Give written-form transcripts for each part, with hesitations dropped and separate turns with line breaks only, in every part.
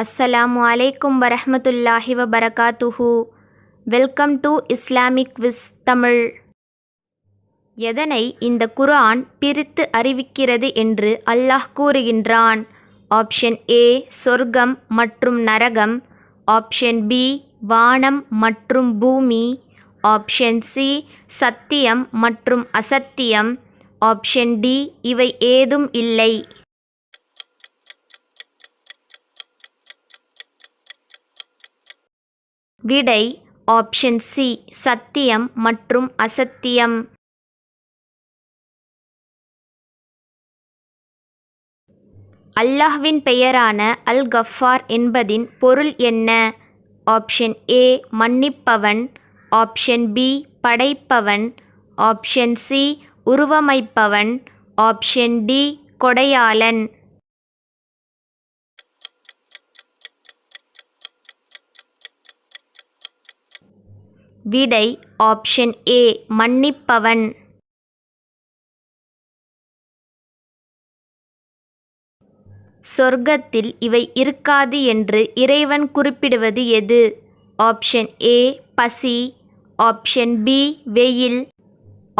அஸ்ஸலாமு அலைக்கும் வரஹ்மத்துல்லாஹி வபரகாத்துஹு. வெல்கம் டு இஸ்லாமிக் விஸ் தமிழ். எதனை இந்த குர்ஆன் பிரித்து அறிவிக்கிறது என்று அல்லாஹ் கூறுகின்றான். ஆப்ஷன் ஏ சொர்க்கம் மற்றும் நரகம், ஆப்ஷன் பி வானம் மற்றும் பூமி, ஆப்ஷன் சி சத்தியம் மற்றும் அசத்தியம், ஆப்ஷன் டி இவை ஏதும் இல்லை. விடை ஆப்ஷன் சி சத்தியம் மற்றும் அசத்தியம். அல்லாஹ்வின் பெயரான அல் கஃபார் என்பதின் பொருள் என்ன? ஆப்ஷன் ஏ மன்னிப்பவன், ஆப்ஷன் பி படைப்பவன், ஆப்ஷன் சி உருவமைப்பவன், ஆப்ஷன் டி கொடையாளன். விடை ஆப்ஷன் ஏ மன்னிப்பவன். சொர்க்கத்தில் இவை இருக்காது என்று இறைவன் குறிப்பிடுவது எது? ஆப்ஷன் ஏ பசி, ஆப்ஷன் பி வெயில்,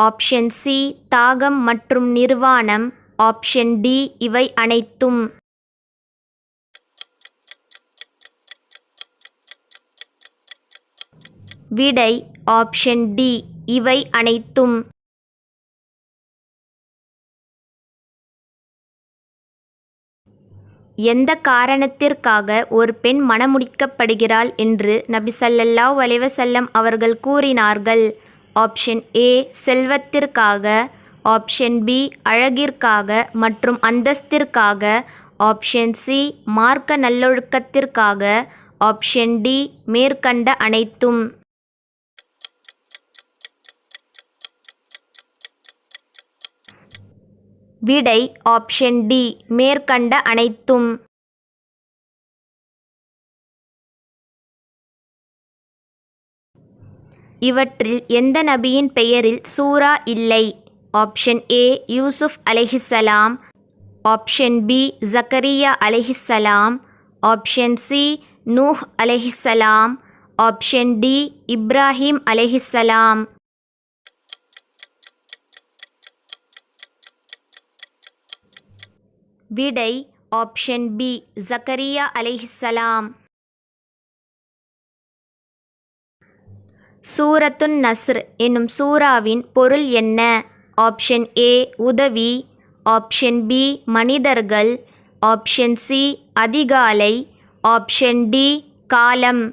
ஆப்ஷன் சி தாகம் மற்றும் நிர்வாணம், ஆப்ஷன் டி இவை அனைத்தும். விடை ஆப்ஷன் டி இவை அனைத்தும். எந்த காரணத்திற்காக ஒரு பெண் மணமுடிக்கப்படுகிறாள் என்று நபி ஸல்லல்லாஹு அலைஹி வஸல்லம் அவர்கள் கூறினார்கள்? ஆப்ஷன் ஏ செல்வத்திற்காக, ஆப்ஷன் பி அழகிற்காக மற்றும் அந்தஸ்திற்காக, ஆப்ஷன் சி மார்க்க நல்லொழுக்கத்திற்காக, ஆப்ஷன் டி மேற்கண்ட அனைத்தும். விடை ஆப்ஷன் டி மேற்கண்ட அனைத்தும். இவற்றில் எந்த நபியின் பெயரில் சூரா இல்லை? ஆப்ஷன் ஏ யூசுப் அலைஹிஸ்ஸலாம், ஆப்ஷன் பி ஜக்கரியா அலைஹிஸ்ஸலாம், ஆப்ஷன் சி நூஹ் அலைஹிஸ்ஸலாம், ஆப்ஷன் டி இப்ராஹிம் அலைஹிஸ்ஸலாம். விடை ஆப்ஷன் பி ஜக்கரியா அலைஹிஸ்ஸலாம். சூரத்துன் நஸ்ர் என்னும் சூராவின் பொருள் என்ன? ஆப்ஷன் ஏ உதவி, ஆப்ஷன் பி மனிதர்கள், ஆப்ஷன் சி அதிகாலை, ஆப்ஷன் டி காலம்.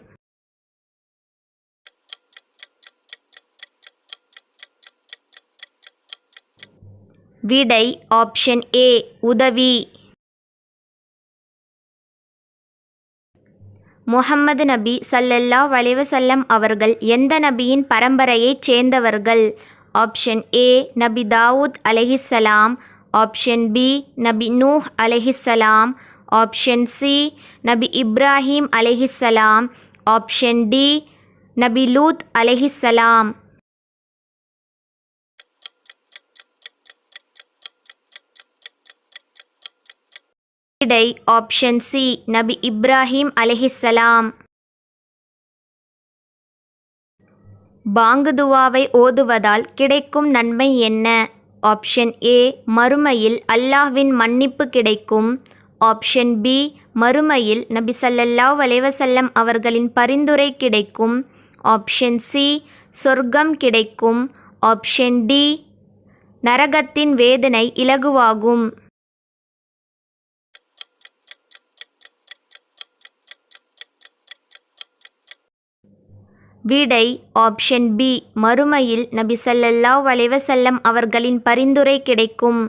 விடை ஆப்ஷன் ஏ உதவி. முஹம்மது நபி ஸல்லல்லாஹு அலைஹி வஸல்லம் அவர்கள் எந்த நபியின் பரம்பரையைச் சேர்ந்தவர்கள்? ஆப்ஷன் ஏ நபி தாவூத் அலைஹிஸ்ஸலாம், ஆப்ஷன் பி நபி நூஹ் அலைஹிஸ்ஸலாம், ஆப்ஷன் சி நபி இப்ராஹிம் அலைஹிஸ்ஸலாம், ஆப்ஷன் டி நபி லூத் அலைஹிஸ்ஸலாம். விடை ஆப்ஷன் சி நபி இப்ராஹிம் அலைஹிஸ்ஸலாம். பாங்கு துவாவை ஓதுவதால் கிடைக்கும் நன்மை என்ன? ஆப்ஷன் ஏ மறுமையில் அல்லாஹ்வின் மன்னிப்பு கிடைக்கும், ஆப்ஷன் பி மறுமையில் நபி ஸல்லல்லாஹு அலைஹி வஸல்லம் அவர்களின் பரிந்துரை கிடைக்கும், ஆப்ஷன் சி சொர்க்கம் கிடைக்கும், ஆப்ஷன் டி நரகத்தின் வேதனை இலகுவாகும். விடை ஆப்ஷன் பி மறுமையில் நபி ஸல்லல்லாஹு அலைஹி வஸல்லம் அவர்களின் பரிந்துரை கிடைக்கும்.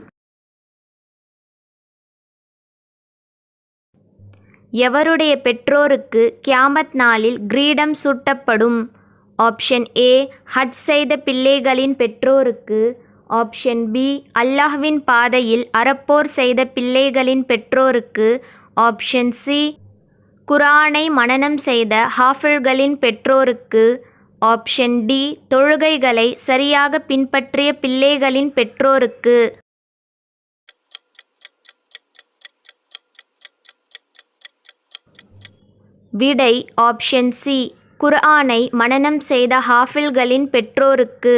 எவருடைய பெற்றோருக்கு கியாமத் நாளில் கிரீடம் சூட்டப்படும்? ஆப்ஷன் ஏ ஹஜ் செய்த பிள்ளைகளின் பெற்றோருக்கு, ஆப்ஷன் பி அல்லாஹ்வின் பாதையில் அறப்போர் செய்த பிள்ளைகளின் பெற்றோருக்கு, ஆப்ஷன் சி குர்ஆனை மனனம் செய்த ஹாஃபிழ்களின் பெற்றோருக்கு, ஆப்ஷன் டி தொழுகைகளை சரியாக பின்பற்றிய பிள்ளைகளின் பெற்றோருக்கு. விடை ஆப்ஷன் சி குர்ஆனை மனனம் செய்த ஹாஃபில்களின் பெற்றோருக்கு.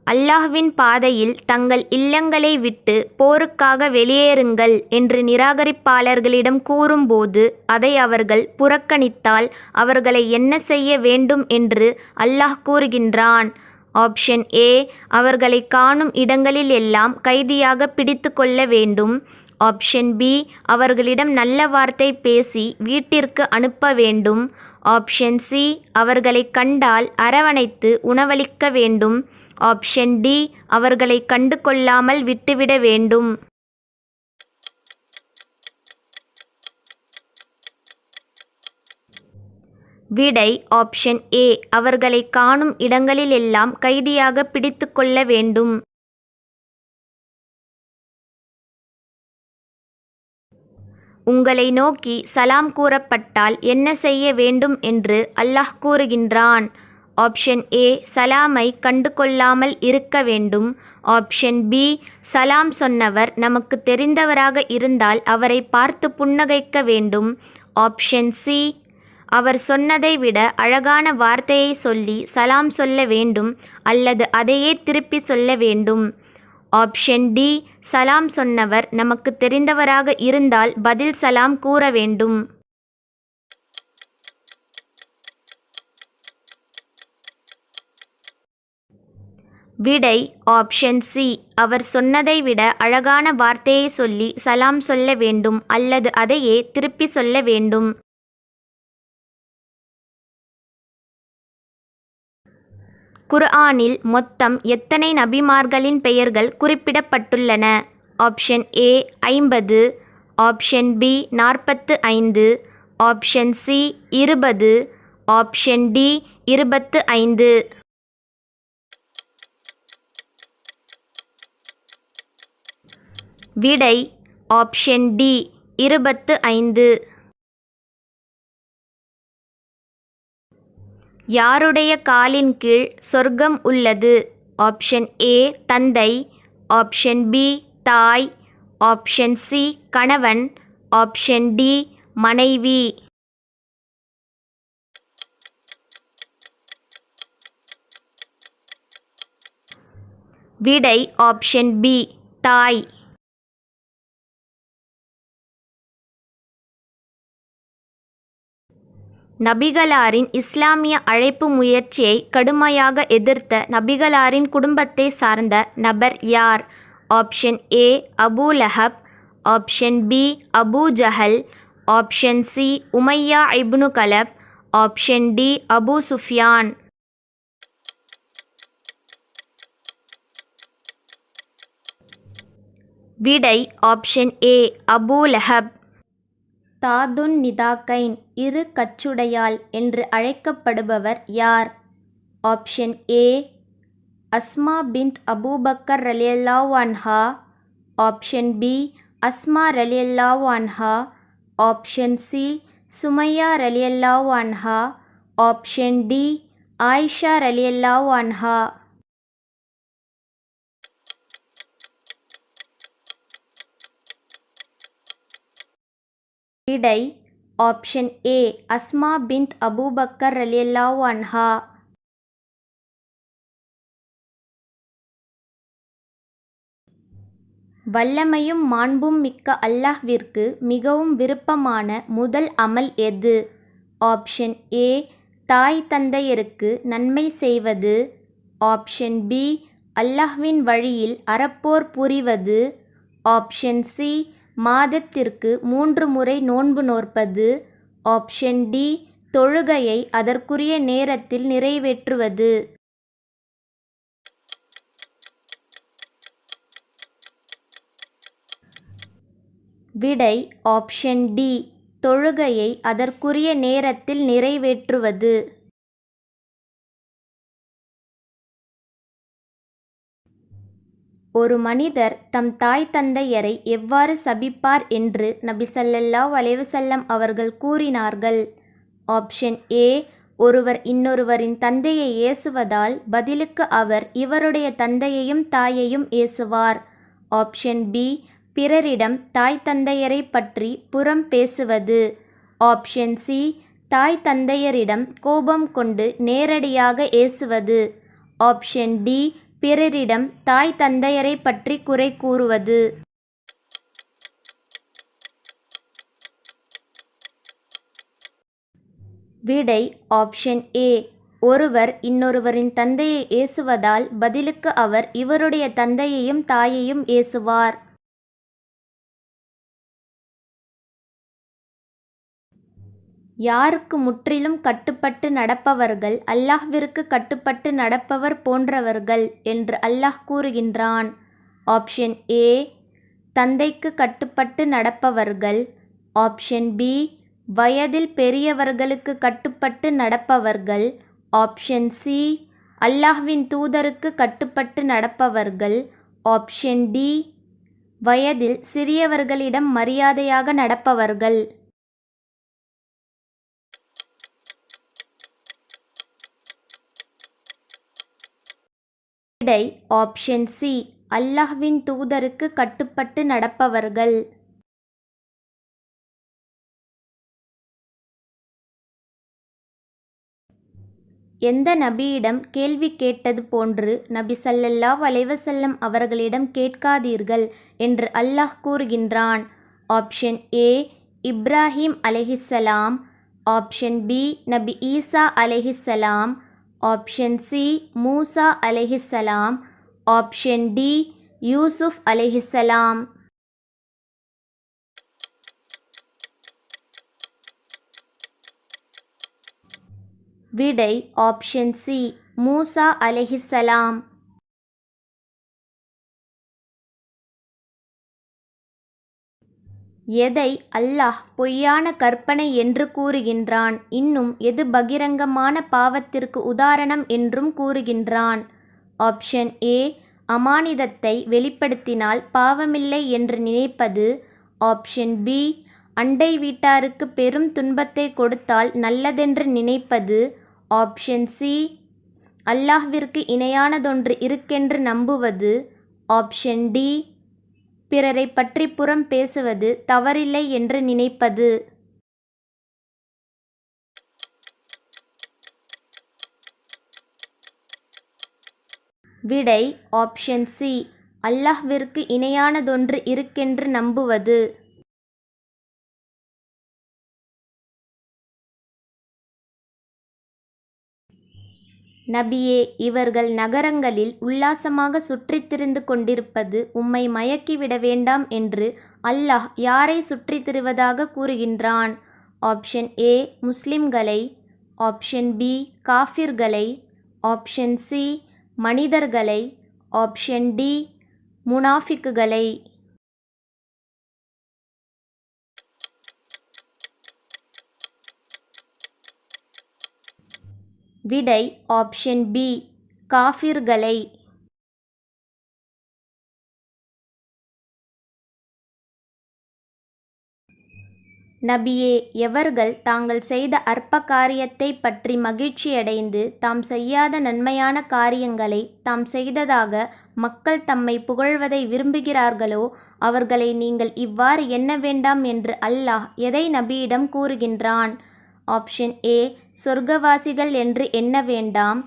அல்லாஹ்வின் பாதையில் தங்கள் இல்லங்களை விட்டு போருக்காக வெளியேறுங்கள் என்று நிராகரிப்பாளர்களிடம் கூறும்போது அதை அவர்கள் புறக்கணித்தால் அவர்களை என்ன செய்ய வேண்டும் என்று அல்லாஹ் கூறுகின்றான். ஆப்ஷன் ஏ அவர்களை காணும் இடங்களில் எல்லாம் கைதியாக பிடித்து கொள்ள வேண்டும். ஆப்ஷன் பி அவர்களிடம் நல்ல வார்த்தை பேசி வீட்டிற்கு அனுப்ப வேண்டும். ஆப்ஷன் சி அவர்களை கண்டால் அரவணைத்து உணவளிக்க வேண்டும். ஆப்ஷன் டி அவர்களை கண்டு கொள்ளாமல் விட்டுவிட வேண்டும். விடை ஆப்ஷன் ஏ அவர்களை காணும் இடங்களிலெல்லாம் கைதியாக பிடித்து கொள்ள வேண்டும். உங்களை நோக்கி சலாம் கூறப்பட்டால் என்ன செய்ய வேண்டும் என்று அல்லாஹ் கூறுகின்றான். ஆப்ஷன் ஏ சலாமை கண்டு கொள்ளாமல் இருக்க வேண்டும். ஆப்ஷன் பி சலாம் சொன்னவர் நமக்கு தெரிந்தவராக இருந்தால் அவரை பார்த்து புன்னகைக்க வேண்டும். ஆப்ஷன் சி அவர் சொன்னதை விட அழகான வார்த்தையை சொல்லி சலாம் சொல்ல வேண்டும் அல்லது அதையே திருப்பி சொல்ல வேண்டும். ஆப்ஷன் டி சலாம் சொன்னவர் நமக்கு தெரிந்தவராக இருந்தால் பதில் சலாம் கூற வேண்டும். விடை ஆப்ஷன் சி அவர் சொன்னதை விட அழகான வார்த்தையை சொல்லி சலாம் சொல்ல வேண்டும் அல்லது அதையே திருப்பி சொல்ல வேண்டும். குர்ஆனில் மொத்தம் எத்தனை நபிமார்களின் பெயர்கள் குறிப்பிடப்பட்டுள்ளன? Option A 50, option B 45, option C 20, option D 25. விடை ஆப்ஷன் டி 25. யாருடைய காலின் கீழ் சொர்க்கம் உள்ளது? ஆப்ஷன் ஏ தந்தை, ஆப்ஷன் பி தாய், ஆப்ஷன் சி கணவன், ஆப்ஷன் டி மனைவி. விடை ஆப்ஷன் பி தாய். நபிகளாரின் இஸ்லாமிய அழைப்பு முயற்சியை கடுமையாக எதிர்த்த நபிகளாரின் குடும்பத்தை சார்ந்த நபர் யார்? Option A Abu Lahab, option B Abu Jahl, option C Umayya ibn Khalaf, option D Abu Sufyan. விடை ஆப்ஷன் ஏ அபூ லஹப். தாதுன் நிதாக்கைன் இரு கச்சுடையாள் என்று அழைக்கப்படுபவர் யார்? Option A Asma bint Abu Bakr ரலியல்லாஹு அன்ஹா, ஆப்ஷன் பி அஸ்மா ரலியல்லாஹு அன்ஹா, ஆப்ஷன் சி சுமையா ரலியல்லாஹு அன்ஹா, ஆப்ஷன் டி ஆயிஷா ரலியல்லாஹு அன்ஹா. விடை option A Asma bint Abu Bakr ரலியல்லாஹு அன்ஹா. வல்லமையும் மாண்பும் மிக்க அல்லாஹ்விற்கு மிகவும் விருப்பமான முதல் அமல் எது? ஆப்ஷன் ஏ தாய் தந்தையருக்கு நன்மை செய்வது, ஆப்ஷன் பி அல்லாஹ்வின் வழியில் அறப்போர் புரிவது, ஆப்ஷன் சி மாதத்திற்கு 3 முறை நோன்பு நோற்பது, ஆப்ஷன் டி தொழுகையை அதற்குரிய நேரத்தில் நிறைவேற்றுவது. விடை ஆப்ஷன் டி தொழுகையை அதற்குரிய நேரத்தில் நிறைவேற்றுவது. ஒரு மனிதர் தம் தாய் தந்தையரை எவ்வாறு சபிப்பார் என்று நபி ஸல்லல்லாஹு அலைஹி வஸல்லம் அவர்கள் கூறினார்கள்? ஆப்ஷன் ஏ ஒருவர் இன்னொருவரின் தந்தையை ஏசுவதால் பதிலுக்கு அவர் இவருடைய தந்தையையும் தாயையும் ஏசுவார். ஆப்ஷன் பி பிறரிடம் தாய் தந்தையரை பற்றி புறம் பேசுவது. ஆப்ஷன் சி தாய் தந்தையரிடம் கோபம் கொண்டு நேரடியாக ஏசுவது. ஆப்ஷன் டி பிறரிடம் தாய் தந்தையரை பற்றி குறை கூறுவது. விடை ஆப்ஷன் ஏ. ஒருவர் இன்னொருவரின் தந்தையை ஏசுவதால் பதிலுக்கு அவர் இவருடைய தந்தையையும் தாயையும் ஏசுவார். யாருக்கு முற்றிலும் கட்டுப்பட்டு நடப்பவர்கள் அல்லாஹ்விற்கு கட்டுப்பட்டு நடப்பவர் போன்றவர்கள் என்று அல்லாஹ் கூறுகின்றான். ஆப்ஷன் ஏ தந்தைக்கு கட்டுப்பட்டு நடப்பவர்கள். ஆப்ஷன் பி வயதில் பெரியவர்களுக்கு கட்டுப்பட்டு நடப்பவர்கள். ஆப்ஷன் சி அல்லாஹ்வின் தூதருக்கு கட்டுப்பட்டு நடப்பவர்கள். ஆப்ஷன் டி வயதில் சிறியவர்களிடம் மரியாதையாக நடப்பவர்கள். விடை ஆப்ஷன் சி அல்லாஹ்வின் தூதருக்கு கட்டுப்பட்டு நடப்பவர்கள். எந்த நபியிடம் கேள்வி கேட்டது போன்று நபி ஸல்லல்லாஹு அலைஹி வஸல்லம் அவர்களிடம் கேட்காதீர்கள் என்று அல்லாஹ் கூறுகின்றான். ஆப்ஷன் ஏ இப்ராஹிம் அலைஹிஸ்ஸலாம். ஆப்ஷன் பி நபி ஈசா அலைஹிஸ்ஸலாம். ஆப்ஷன் சி மூசா அலைஹிஸ்ஸலாம். ஆப்ஷன் டி யூசுப் அலைஹிஸ்ஸலாம். விடை ஆப்ஷன் சி மூசா அலைஹிஸ்ஸலாம். எதை அல்லாஹ் பொய்யான கற்பனை என்று கூறுகின்றான், இன்னும் எது பகிரங்கமான பாவத்திற்கு உதாரணம் என்றும் கூறுகின்றான். ஆப்ஷன் ஏ அமானிதத்தை வெளிப்படுத்தினால் பாவமில்லை என்று நினைப்பது. ஆப்ஷன் பி அண்டை வீட்டாருக்கு பெரும் துன்பத்தை கொடுத்தால் நல்லதென்று நினைப்பது. ஆப்ஷன் சி அல்லாஹ்விற்கு இணையானதொன்று இருக்கென்று நம்புவது. ஆப்ஷன் டி பிறரை பற்றி புறம் பேசுவது தவறில்லை என்று நினைப்பது. விடை ஆப்ஷன் சி அல்லாஹ்விற்கு இணையானதொன்று இருக்கென்று நம்புவது. நபியே, இவர்கள் நகரங்களில் உல்லாசமாக சுற்றித் திரிந்து கொண்டிருப்பது உம்மை மயக்கிவிட வேண்டாம் என்று அல்லாஹ் யாரை சுற்றித் திரிவதாக கூறுகின்றான்? ஆப்ஷன் ஏ முஸ்லிம்களை. ஆப்ஷன் பி காஃபிர்களை. ஆப்ஷன் சி மனிதர்களை. ஆப்ஷன் டி முனாஃபிக்குகளை. விடை ஆப்ஷன் பி காஃபிர்களை. நபியே, எவர்கள் தாங்கள் செய்த அற்ப காரியத்தை பற்றி மகிழ்ச்சியடைந்து தாம் செய்யாத நன்மையான காரியங்களை தாம் செய்ததாக மக்கள் தம்மை புகழ்வதை விரும்புகிறார்களோ அவர்களை நீங்கள் இவ்வாறு எண்ண வேண்டாம் என்று அல்லாஹ் எதை நபியிடம் கூறுகின்றான்? ஆப்ஷன் ஏ சொர்க்கவாசிகள் என்று எண்ண வேண்டாம்.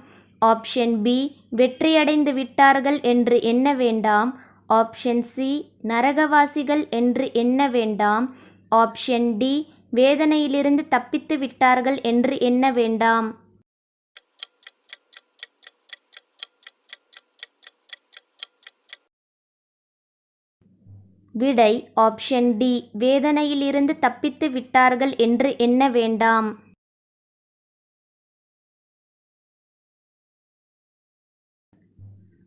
ஆப்ஷன் பி வெற்றியடைந்து விட்டார்கள் என்று எண்ண வேண்டாம். ஆப்ஷன் சி நரகவாசிகள் என்று எண்ண வேண்டாம். ஆப்ஷன் டி வேதனையிலிருந்து தப்பித்து விட்டார்கள் என்று எண்ண வேண்டாம். விடை ஆப்ஷன் டி வேதனையிலிருந்து தப்பித்து விட்டார்கள் என்று எண்ண வேண்டாம்.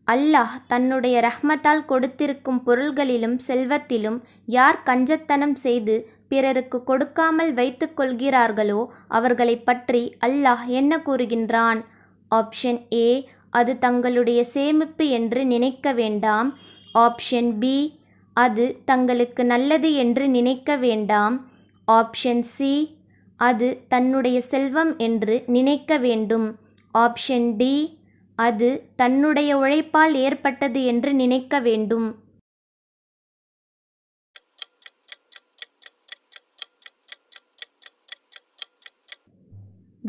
அல்லாஹ் தன்னுடைய ரஹ்மத்தால் கொடுத்திருக்கும் பொருள்களிலும் செல்வத்திலும் யார் கஞ்சத்தனம் செய்து பிறருக்கு கொடுக்காமல் வைத்துக் கொள்கிறார்களோ அவர்களை பற்றி அல்லாஹ் என்ன கூறுகின்றான்? ஆப்ஷன் ஏ அது தங்களுடைய சேமிப்பு என்று நினைக்க வேண்டாம். ஆப்ஷன் பி அது தங்களுக்கு நல்லது என்று நினைக்க வேண்டாம். ஆப்ஷன் சி அது தன்னுடைய செல்வம் என்று நினைக்க வேண்டும். ஆப்ஷன் டி அது தன்னுடைய உழைப்பால் ஏற்பட்டது என்று நினைக்க வேண்டும்.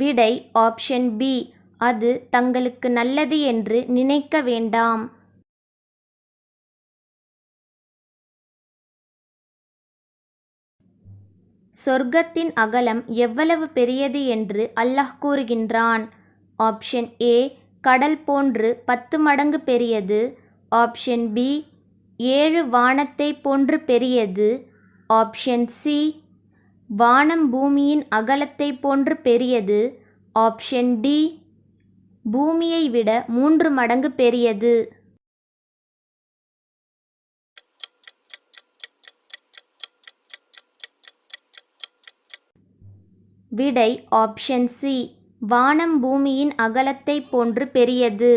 விடை ஆப்ஷன் பி, அது தங்களுக்கு நல்லது என்று நினைக்க வேண்டாம். சொர்க்கத்தின் அகலம் எவ்வளவு பெரியது என்று அல்லாஹ் கூறுகின்றான்? ஆப்ஷன் ஏ, கடல் போன்று 10 மடங்கு பெரியது. ஆப்ஷன் பி, 7 வானத்தை போன்று பெரியது. ஆப்ஷன் சி, வானம் பூமியின் அகலத்தை போன்று பெரியது. ஆப்ஷன் டி, பூமியை விட 3 மடங்கு பெரியது. விடை ஆப்ஷன் சி, வானம் பூமியின் அகலத்தை போன்று பெரியது.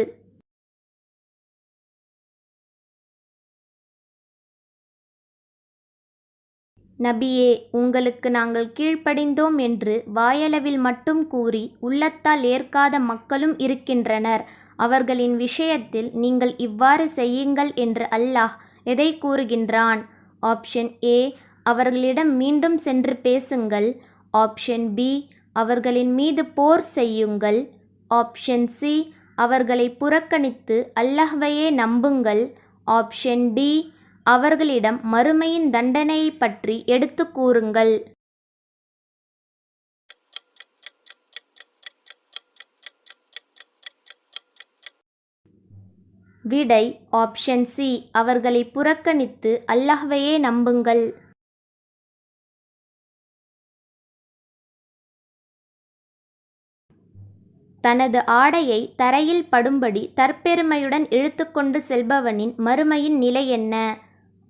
நபியே, உங்களுக்கு நாங்கள் கீழ்ப்படிந்தோம் என்று வாயளவில் மட்டும் கூறி உள்ளத்தால் ஏற்காத மக்களும் இருக்கின்றனர். அவர்களின் விஷயத்தில் நீங்கள் இவ்வாறு செய்யுங்கள் என்று அல்லாஹ் எதை கூறுகின்றான்? ஆப்ஷன் ஏ, அவர்களிடம் மீண்டும் சென்று பேசுங்கள். ஆப்ஷன் பி, அவர்களின் மீது போர் செய்யுங்கள். ஆப்ஷன் சி, அவர்களை புறக்கணித்து அல்லாஹ்வையே நம்புங்கள். ஆப்ஷன் டி, அவர்களிடம் மறுமையின் தண்டனையை பற்றி எடுத்து கூறுங்கள். விடை ஆப்ஷன் சி, அவர்களை புறக்கணித்து அல்லாஹ்வையே நம்புங்கள். தனது ஆடையை தரையில் படும்படி தற்பெருமையுடன் இழுத்துக்கொண்டு செல்பவனின் மறுமையின் நிலை என்ன?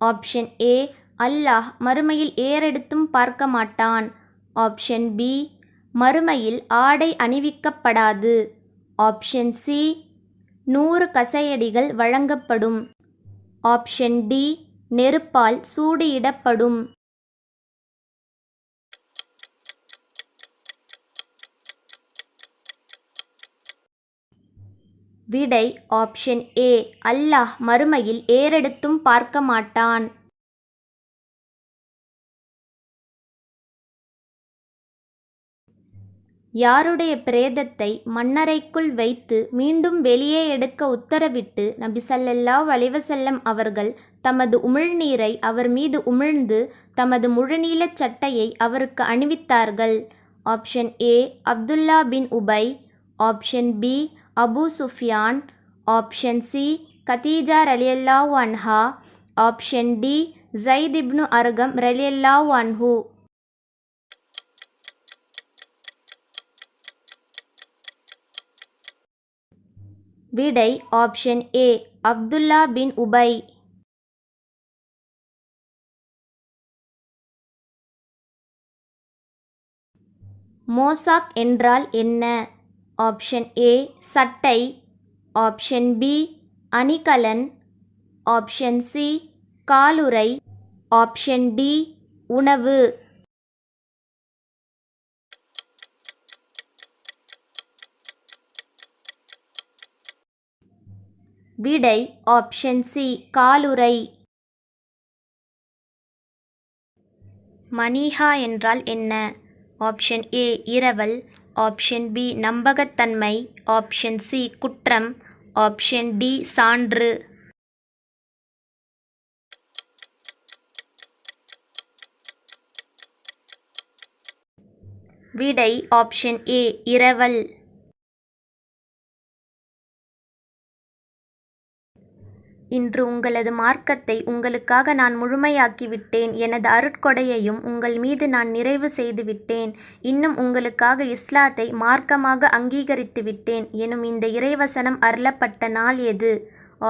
ஆப்ஷன் ஏ, அல்லாஹ் மறுமையில் ஏறெடுத்தும் பார்க்க மாட்டான். ஆப்ஷன் பி, மறுமையில் ஆடை அணிவிக்கப்படாது. ஆப்ஷன் சி, 100 கசையடிகள் வழங்கப்படும். ஆப்ஷன் டி, நெருப்பால் சூடியிடப்படும். விடை ஆப்ஷன் ஏ, அல்லாஹ் மறுமையில் ஏறெடுத்தும் பார்க்க மாட்டான். யாருடைய பிரேதத்தை மண்ணறைக்குள் வைத்து மீண்டும் வெளியே எடுக்க உத்தரவிட்டு நபி ஸல்லல்லாஹு அலைஹி வஸல்லம் அவர்கள் தமது உமிழ்நீரை அவர் மீது உமிழ்ந்து தமது முழுநீளச் சட்டையை அவருக்கு அணிவித்தார்கள்? Option A, Abdullah bin Ubayy. Option B, Abu Sufyan. Option C, Khadija ரலியல்லாஹு அன்ஹா. ஆப்ஷன் டி, ஸைத் இப்னு அர்கம் ரலியல்லாஹு அன்ஹு. விடை option A, Abdullah bin Ubayy. மோசாக் என்றால் என்ன? ஆப்ஷன் ஏ, சட்டை. ஆப்ஷன் பி, அணிகலன். ஆப்ஷன் சி, காலுறை. ஆப்ஷன் டி, உணவு. விடை ஆப்ஷன் சி, காலுறை. மனீஹா என்றால் என்ன? ஆப்ஷன் ஏ, இரவல். ஆப்ஷன் பி, நம்பகத்தன்மை. ஆப்ஷன் சி, குற்றம். ஆப்ஷன் டி, சான்று. விடை ஆப்ஷன் ஏ, இரவல். இன்று உங்களது மார்க்கத்தை உங்களுக்காக நான் முழுமையாக்கிவிட்டேன். எனது அருட்கொடையையும் உங்கள் மீது நான் நிறைவு செய்துவிட்டேன். இன்னும் உங்களுக்காக இஸ்லாத்தை மார்க்கமாக அங்கீகரித்துவிட்டேன் எனும் இந்த இறைவசனம் அருளப்பட்ட நாள் எது?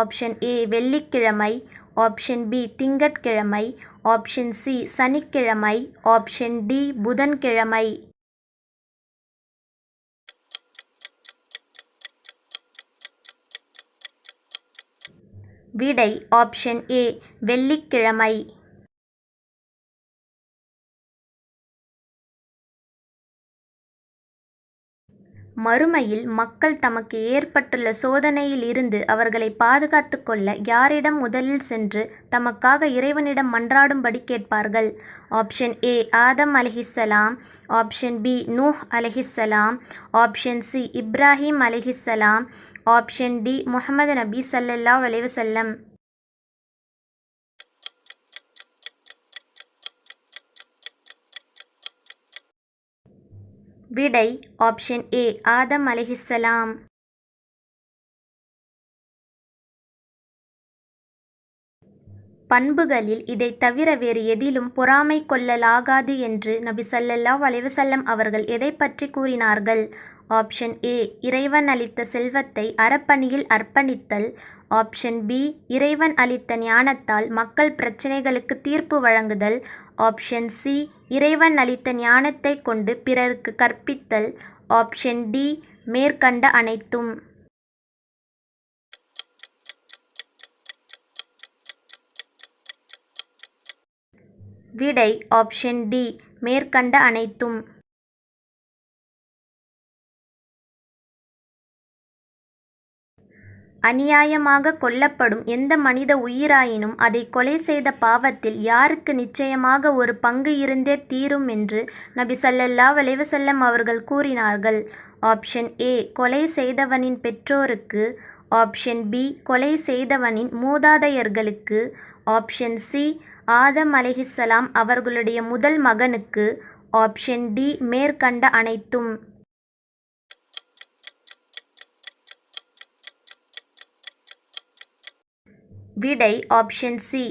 ஆப்ஷன் ஏ, வெள்ளிக்கிழமை. ஆப்ஷன் பி, திங்கட்கிழமை. ஆப்ஷன் சி, சனிக்கிழமை. ஆப்ஷன் டி, புதன்கிழமை. விடை ஆப்ஷன் ஏ, வெள்ளிக்கிழமை. மறுமையில் மக்கள் தமக்கு ஏற்பட்டுள்ள சோதனையில் இருந்து அவர்களை பாதுகாத்துக் கொள்ள யாரிடம் முதலில் சென்று தமக்காக இறைவனிடம் மன்றாடும்படி கேட்பார்கள்? ஆப்ஷன் ஏ ஆதம் அலைஹிஸ்ஸலாம், ஆப்ஷன் பி நூஹ் அலைஹிஸ்ஸலாம், ஆப்ஷன் சி இப்ராஹிம் அலைஹிஸ்ஸலாம், ஆப்ஷன் டி முஹம்மது நபி ஸல்லல்லாஹு அலைஹி வஸல்லம். விடை ஆப்ஷன் ஏ ஆதம் அலைஹிஸ்ஸலாம். பண்புகளில் இதைத் தவிர வேறு எதிலும் பொறாமை கொள்ளலாகாது என்று நபி ஸல்லல்லாஹு அலைஹி வஸல்லம் அவர்கள் எதைப் பற்றி கூறினார்கள்? ஆப்ஷன் ஏ இறைவன் அளித்த செல்வத்தை அறப்பணியில் அர்ப்பணித்தல், ஆப்ஷன் பி இறைவன் அளித்த ஞானத்தால் மக்கள் பிரச்சனைகளுக்கு தீர்ப்பு வழங்குதல், ஆப்ஷன் சி இறைவன் அளித்த ஞானத்தைக் கொண்டு பிறருக்கு கற்பித்தல், ஆப்ஷன் டி மேற்கண்ட அனைத்தும். விடை ஆப்ஷன் டி மேற்கண்ட அனைத்தும். அநியாயமாக கொல்லப்படும் எந்த மனித உயிராயினும் அதை கொலை செய்த பாவத்தில் யாருக்கு நிச்சயமாக ஒரு பங்கு இருந்தே தீரும் என்று நபி ஸல்லல்லாஹு அலைஹி வஸல்லம் அவர்கள் கூறினார்கள்? ஆப்ஷன் ஏ கொலை செய்தவனின் பெற்றோருக்கு, ஆப்ஷன் பி கொலை செய்தவனின் மூதாதையர்களுக்கு, ஆப்ஷன் சி ஆதம் அலைஹிஸ்ஸலாம் அவர்களுடைய முதல் மகனுக்கு, ஆப்ஷன் டி மேற்கண்ட அனைத்தும். விடை ஆப்ஷன் சி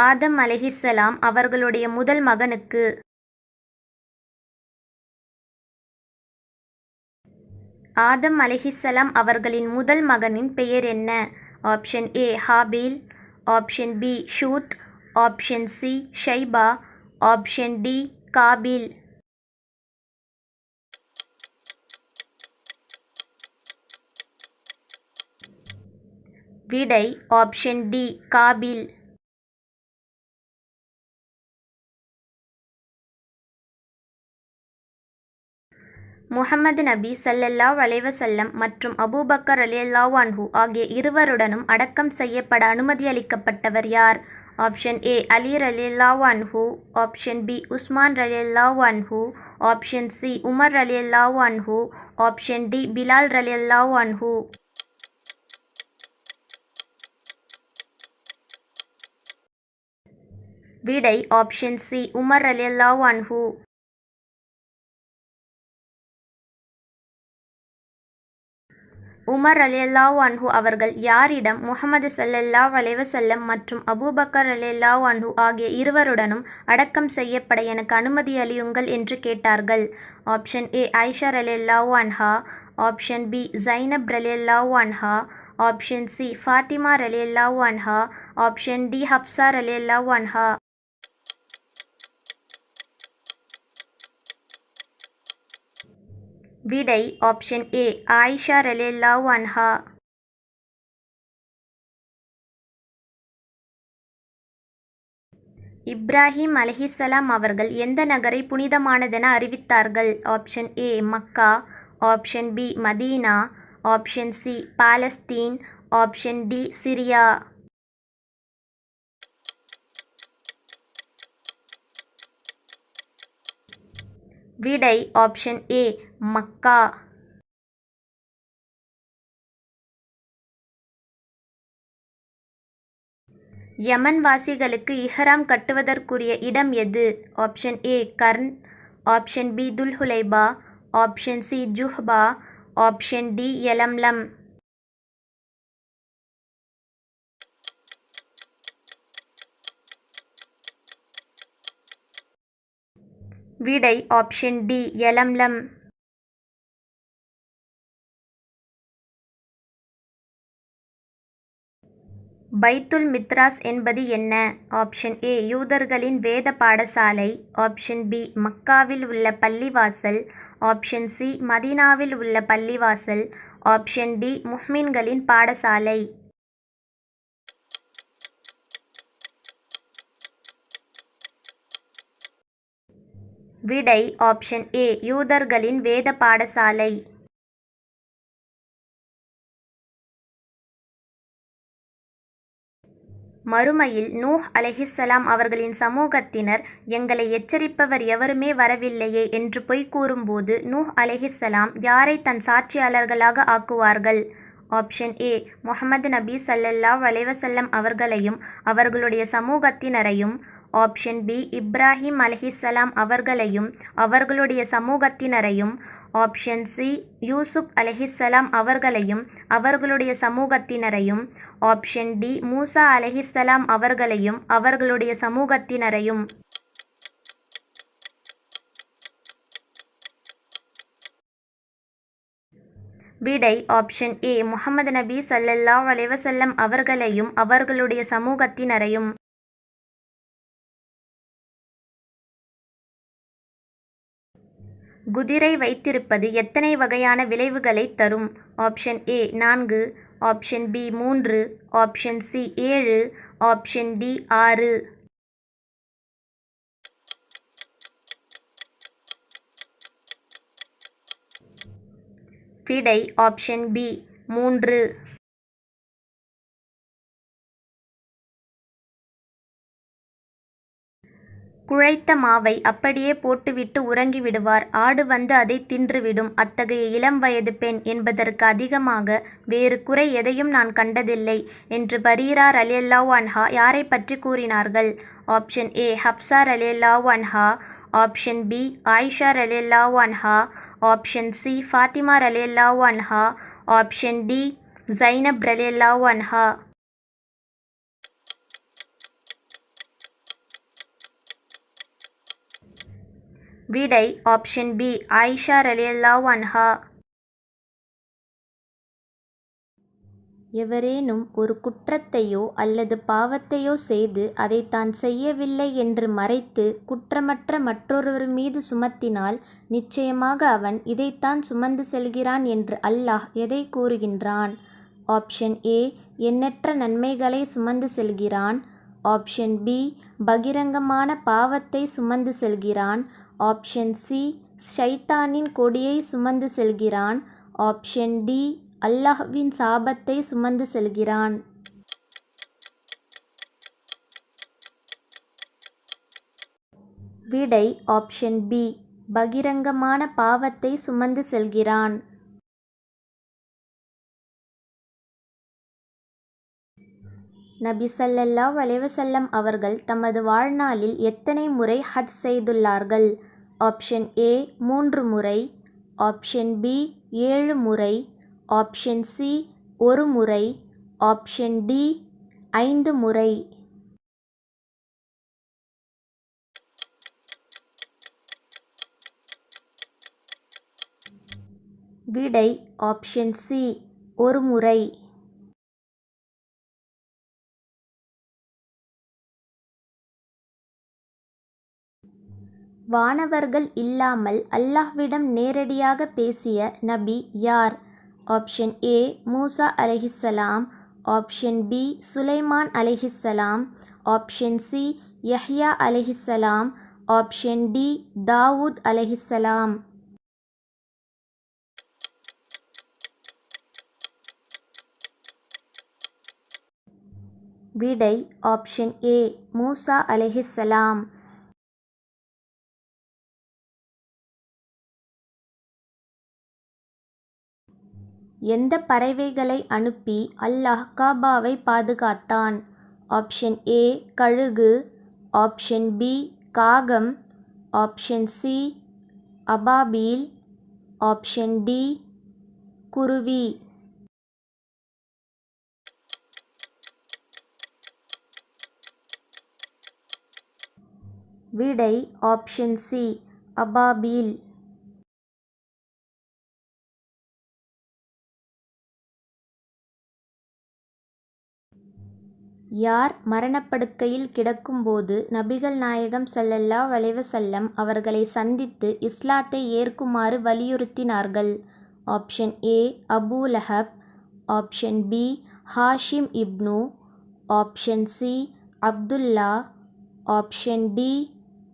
ஆதம் அலைஹிஸ்ஸலாம் அவர்களுடைய முதல் மகனுக்கு. ஆதம் அலைஹிஸ்ஸலாம் அவர்களின் முதல் மகனின் பெயர் என்ன? Option A Habil, option B Sheeth, option C Shaiba, option D Qabil. விடை ஆப்ஷன் டி காபீல். முஹம்மது நபி ஸல்லல்லாஹு அலைஹி வஸல்லம் மற்றும் அபூபக்கர் ரலியல்லாஹு அன்ஹு ஆகிய இருவருடனும் அடக்கம் செய்யப்பட அனுமதி அளிக்கப்பட்டவர் யார்? ஆப்ஷன் ஏ அலி ரலியல்லாஹு அன்ஹு, ஆப்ஷன் பி உஸ்மான் ரலியல்லாஹு அன்ஹு, ஆப்ஷன் சி உமர் ரலியல்லாஹு அன்ஹு, ஆப்ஷன் டி பிலால் ரலியல்லாஹு அன்ஹு. விடை ஆப்ஷன் சி உமர் ரலியல்லாஹு அன்ஹு. உமர் ரலியல்லாஹு அன்ஹு அவர்கள் யாரிடம் முஹம்மது ஸல்லல்லாஹு அலைஹி வஸல்லம் மற்றும் அபூபக்கர் ரலியல்லாஹு அன்ஹு ஆகிய இருவருடனும் அடக்கம் செய்யப்பட எனக்கு அனுமதி அளியுங்கள் என்று கேட்டார்கள்? ஆப்ஷன் ஏ ஆயிஷா ரலியல்லாஹு அன்ஹா, ஆப்ஷன் பி ஜைனப் ரலியல்லாஹு அன்ஹா, ஆப்ஷன் சி ஃபாத்திமா ரலியல்லாஹு அன்ஹா, ஆப்ஷன் டி ஹப்ஸா ரலியல்லாஹு அன்ஹா. விடை ஆப்ஷன் ஏ ஆயிஷா ரலியல்லாஹு அன்ஹா. இப்ராஹிம் அலைஹிஸ்ஸலாம் அவர்கள் எந்த நகரை புனிதமானதென அறிவித்தார்கள்? Option A Makkah, option B Medina, option C Palestine, option D Syria. விடை ஆப்ஷன் ஏ மக்கா. யமன் வாசிகளுக்கு இஹ்ராம் கட்டுவதற்குரிய இடம் எது? Option A Qarn, option B Dhul Hulaifa, option C Juhfa, option D Yalamlam. விடை ஆப்ஷன் டி யலம்லம். பைத்துல் மித்ராஸ் என்பது என்ன? ஆப்ஷன் ஏ யூதர்களின் வேத பாடசாலை, ஆப்ஷன் பி மக்காவில் உள்ள பள்ளிவாசல், ஆப்ஷன் சி மதீனாவில் உள்ள பள்ளிவாசல், ஆப்ஷன் டி முஹ்மின்களின் பாடசாலை. விடை ஆப்ஷன் ஏ யூதர்களின் வேத பாடசாலை. மறுமையில் நூஹ் அலைஹிஸ்ஸலாம் அவர்களின் சமூகத்தினர் எங்களை எச்சரிப்பவர் எவருமே வரவில்லையே என்று பொய் கூறும்போது நூஹ் அலைஹிஸ்ஸலாம் யாரை தன் சாட்சியாளர்களாக ஆக்குவார்கள்? ஆப்ஷன் ஏ முஹம்மது நபி ஸல்லல்லாஹு அலைஹி வஸல்லம் அவர்களையும் அவர்களுடைய சமூகத்தினரையும். ஆப்ஷன் பி இப்ராஹிம் அலைஹிஸ்ஸலாம் அவர்களையும் அவர்களுடைய சமூகத்தினரையும். ஆப்ஷன் சி யூசுப் அலைஹிஸ்ஸலாம் அவர்களையும் அவர்களுடைய சமூகத்தினரையும். ஆப்ஷன் டி மூசா அலைஹிஸ்ஸலாம் அவர்களையும் அவர்களுடைய சமூகத்தினரையும். விடை ஆப்ஷன் ஏ முஹம்மது நபி ஸல்லல்லாஹு அலைஹி வஸல்லம் அவர்களையும் அவர்களுடைய சமூகத்தினரையும். குதிரை வைத்திருப்பது எத்தனை வகையான விளைவுகளை தரும்? Option A 4, option B 3, option C 7, option D 6. விடை ஆப்ஷன் பி 3. குழைத்த மாவை அப்படியே போட்டுவிட்டு உறங்கி விடுவார். ஆடு வந்து அதை தின்றுவிடும். அத்தகைய இளம் வயது பெண் என்பதற்கு அதிகமாக வேறு குறை எதையும் நான் கண்டதில்லை என்று பரீரா ரலியல்லாஹு அன்ஹா யாரை பற்றி கூறினார்கள்? ஆப்ஷன் ஏ ஹப்ஸா ரலியல்லாஹு அன்ஹா, ஆப்ஷன் பி ஆயிஷா ரலியல்லாஹு அன்ஹா, ஆப்ஷன் சி ஃபாத்திமா ரலியல்லாஹு அன்ஹா, ஆப்ஷன் டி ஜைனப் ரலியல்லாஹு அன்ஹா. விடை ஆப்ஷன் பி ஆயிஷா ரலியல்லாஹு அன்ஹா. எவரேனும் ஒரு குற்றத்தையோ அல்லது பாவத்தையோ செய்து அதை தான் செய்யவில்லை என்று மறைத்து குற்றமற்ற மற்றொருவர் மீது சுமத்தினால் நிச்சயமாக அவன் இதைத்தான் சுமந்து செல்கிறான் என்று அல்லாஹ் எதை கூறுகின்றான்? ஆப்ஷன் ஏ எண்ணற்ற நன்மைகளை சுமந்து செல்கிறான். ஆப்ஷன் பி பகிரங்கமான பாவத்தை சுமந்து செல்கிறான். ஆப்ஷன் சி ஷைத்தானின் கொடியை சுமந்து செல்கிறான். ஆப்ஷன் டி அல்லாஹ்வின் சாபத்தை சுமந்து செல்கிறான். விடை ஆப்ஷன் பி பகிரங்கமான பாவத்தை சுமந்து செல்கிறான். நபி ஸல்லல்லாஹு அலைஹி வஸல்லம் அவர்கள் தமது வாழ்நாளில் எத்தனை முறை ஹஜ் செய்துள்ளார்கள்? ஆப்ஷன் ஏ 3 முறை, ஆப்ஷன் பி 7 முறை, ஆப்ஷன் சி 1 முறை, ஆப்ஷன் டி 5 முறை. விடை ஆப்ஷன் சி 1 முறை. வானவர்கள் இல்லாமல் அல்லாஹ்விடம் நேரடியாக பேசிய நபி யார்? ஆப்ஷன் ஏ மூசா அலைஹிஸ்ஸலாம், ஆப்ஷன் பி சுலைமான் அலைஹிஸ்ஸலாம், ஆப்ஷன் சி யஹ்யா அலைஹிஸ்ஸலாம், ஆப்ஷன் டி தாவூத் அலைஹிஸ்ஸலாம். விடை ஆப்ஷன் ஏ மூசா அலைஹிஸ்ஸலாம். எந்த பறவைகளை அனுப்பி அல்லாஹ் காபாவை பாதுகாத்தான்? ஆப்ஷன் ஏ கழுகு, ஆப்ஷன் பி காகம், ஆப்ஷன் சி அபாபீல், ஆப்ஷன் டி குருவி. விடை ஆப்ஷன் சி அபாபீல். யார் மரணப்படுக்கையில் கிடக்கும்போது நபிகள் நாயகம் ஸல்லல்லாஹு அலைஹி வஸல்லம் அவர்களை சந்தித்து இஸ்லாத்தை ஏற்குமாறு வலியுறுத்தினார்கள்? Option A Abu Lahab, option B Hashim ibn, option C Abdullah, option D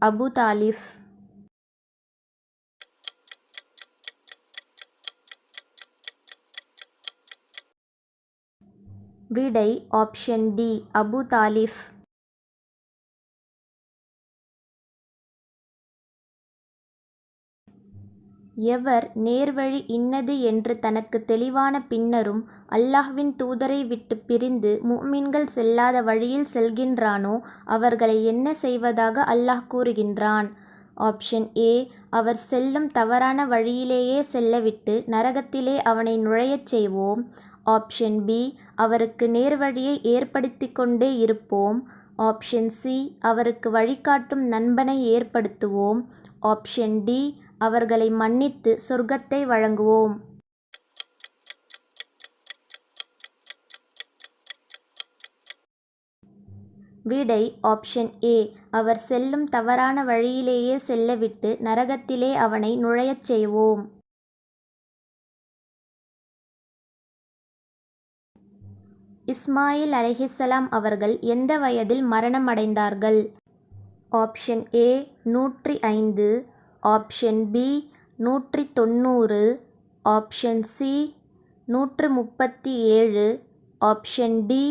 Abu Talib. விடை ஆப்ஷன் டி அபு தாலிப். எவர் நேர்வழி இன்னது என்று தனக்கு தெளிவான பின்னரும் அல்லாஹ்வின் தூதரை விட்டுப் பிரிந்து முஃமின்கள் செல்லாத வழியில் செல்கின்றானோ அவர்களை என்ன செய்வதாக அல்லாஹ் கூறுகின்றான்? ஆப்ஷன் ஏ அவர் செல்லும் தவறான வழியிலேயே செல்லவிட்டு நரகத்திலே அவனை நுழையச் செய்வோம். ஆப்ஷன் பி அவருக்கு நேர்வழியை ஏற்படுத்திக் கொண்டே இருப்போம். ஆப்ஷன் சி அவருக்கு வழிகாட்டும் நண்பனை ஏற்படுத்துவோம். ஆப்ஷன் டி அவர்களை மன்னித்து சொர்க்கத்தை வழங்குவோம். விடை ஆப்ஷன் ஏ அவர் செல்லும் தவறான வழியிலேயே செல்லவிட்டு நரகத்திலே அவனை நுழையச் செய்வோம். இஸ்மாயில் அலைஹிஸ்ஸலாம் அவர்கள் எந்த வயதில் மரணமடைந்தார்கள்? Option A 105, option B 190, option C 137, option D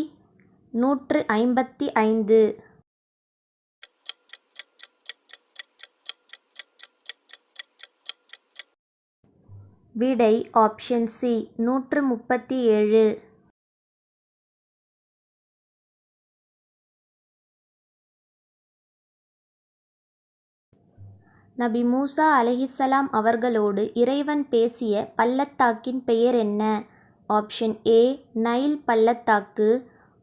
155. விடை ஆப்ஷன் சி 137. நபி மூசா அலைஹிஸ்ஸலாம் அவர்களோடு இறைவன் பேசிய பள்ளத்தாக்கின் பெயர் என்ன? ஆப்ஷன் ஏ நைல் பள்ளத்தாக்கு,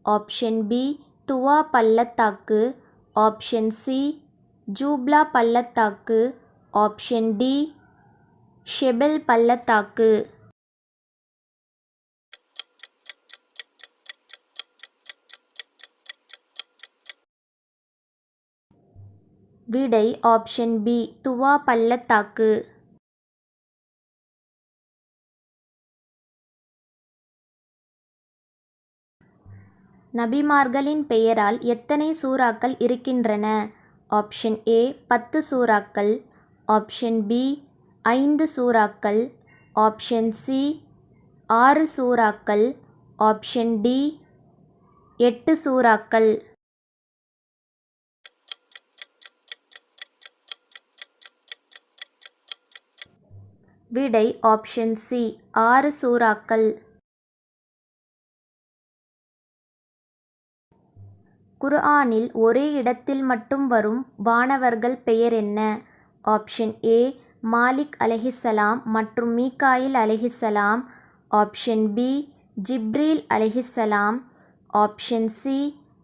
ஆப்ஷன் பி துவா பள்ளத்தாக்கு, ஆப்ஷன் சி ஜூப்லா பள்ளத்தாக்கு, ஆப்ஷன் டி ஷெபெல் பள்ளத்தாக்கு. விடை ஆப்ஷன் பி துவா பள்ளத்தாக்கு. நபிமார்களின் பெயரால் எத்தனை சூறாக்கள் இருக்கின்றன? ஆப்ஷன் ஏ 10 சூறாக்கள், ஆப்ஷன் பி 5 சூறாக்கள், ஆப்ஷன் சி 6 சூறாக்கள், ஆப்ஷன் டி 8 சூறாக்கள். விடை ஆப்ஷன் சி 6 சூறாக்கள். குர்ஆனில் ஒரே இடத்தில் மட்டும் வரும் வானவர்கள் பெயர் என்ன? ஆப்ஷன் ஏ மாலிக் அலைஹிஸ்ஸலாம் மற்றும் மீகாயில் அலைஹிஸ்ஸலாம், ஆப்ஷன் பி ஜிப்ரீல் அலைஹிஸ்ஸலாம், ஆப்ஷன் சி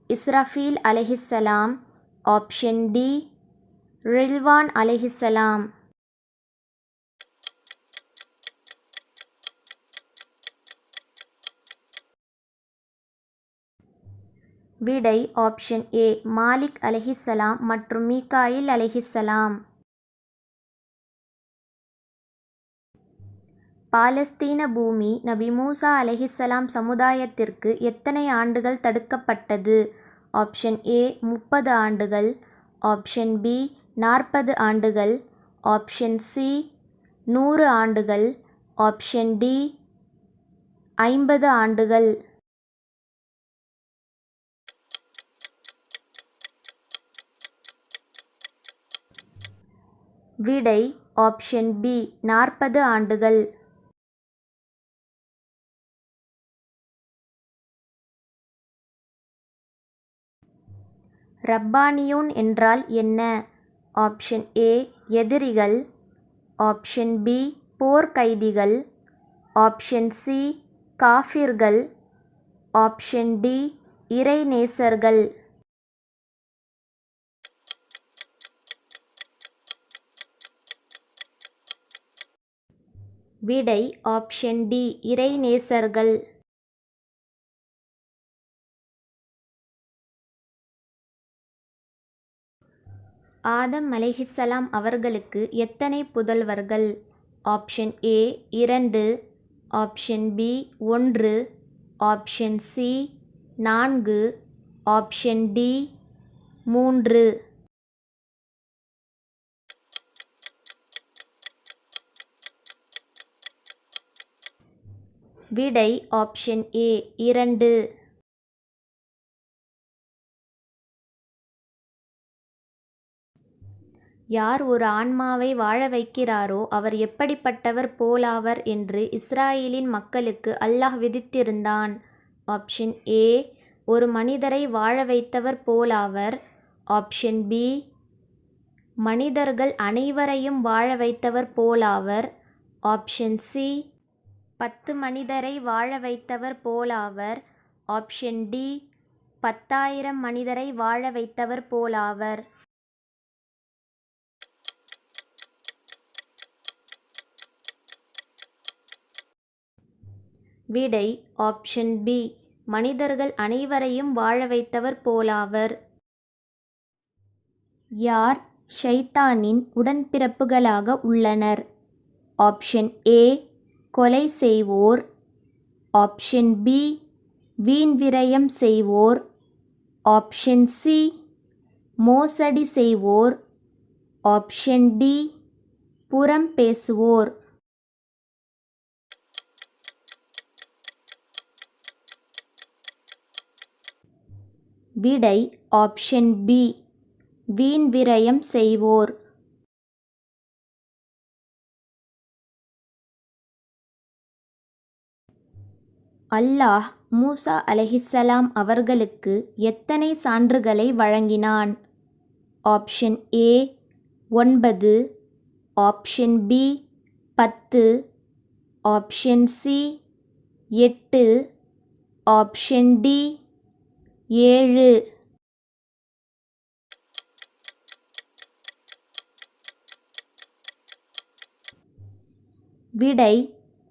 இஸ்ரஃபீல் அலைஹிஸ்ஸலாம், ஆப்ஷன் டி ரில்வான் அலைஹிஸ்ஸலாம். விடை ஆப்ஷன் ஏ மாலிக் அலைஹிஸ்ஸலாம் மற்றும் மீகாயில் அலைஹிஸ்ஸலாம். பாலஸ்தீன பூமி நபி மூசா அலைஹிஸ்ஸலாம் சமுதாயத்திற்கு எத்தனை ஆண்டுகள் தடுக்கப்பட்டது? ஆப்ஷன் ஏ 30 ஆண்டுகள், ஆப்ஷன் பி 40 ஆண்டுகள், ஆப்ஷன் சி 100 ஆண்டுகள், ஆப்ஷன் டி 50 ஆண்டுகள். விடை ஆப்ஷன் பி 40 ஆண்டுகள். ரப்பானியூன் என்றால் என்ன? ஆப்ஷன் ஏ எதிரிகள், ஆப்ஷன் பி போர்க்கைதிகள், ஆப்ஷன் சி காஃபிர்கள், ஆப்ஷன் டி இறைநேசர்கள். விடை ஆப்ஷன் டி இறைநேசர்கள். ஆதம் அலைஹிஸ்ஸலாம் அவர்களுக்கு எத்தனை புதல்வர்கள்? Option A 2, option B 1, option C 4, option D 3. விடை ஆப்ஷன் ஏ 2. யார் ஒரு ஆன்மாவை வாழ வைக்கிறாரோ அவர் எப்படிப்பட்டவர் போலாவர் என்று இஸ்ராயேலின் மக்களுக்கு அல்லாஹ் விதித்திருந்தான். ஆப்ஷன் ஏ, ஒரு மனிதரை வாழ வைத்தவர் போலாவர். ஆப்ஷன் பி, மனிதர்கள் அனைவரையும் வாழ வைத்தவர் போலாவர். ஆப்ஷன் சி, 10 மனிதரை வாழ வைத்தவர் போலாவர். ஆப்ஷன் டி, 10,000 மனிதரை வாழ வைத்தவர் போலாவர். விடை ஆப்ஷன் பி, மனிதர்கள் அனைவரையும் வாழ வைத்தவர் போலாவர். யார் ஷைத்தானின் உடன்பிறப்புகளாக உள்ளனர்? ஆப்ஷன் ஏ, கொலை செய்வோர். ஆப்ஷன் பி, வீண் விரயம் செய்வோர். ஆப்ஷன் சி, மோசடி செய்வோர். ஆப்ஷன் டி, புறம் பேசுவோர். விடை ஆப்ஷன் பி, வீண் விரயம் செய்வோர். அல்லாஹ் மூசா அலைஹிஸ்ஸலாம் அவர்களுக்கு எத்தனை சான்றுகளை வழங்கினான்? Option A 9, option B 10, option C 8, option D 7. விடை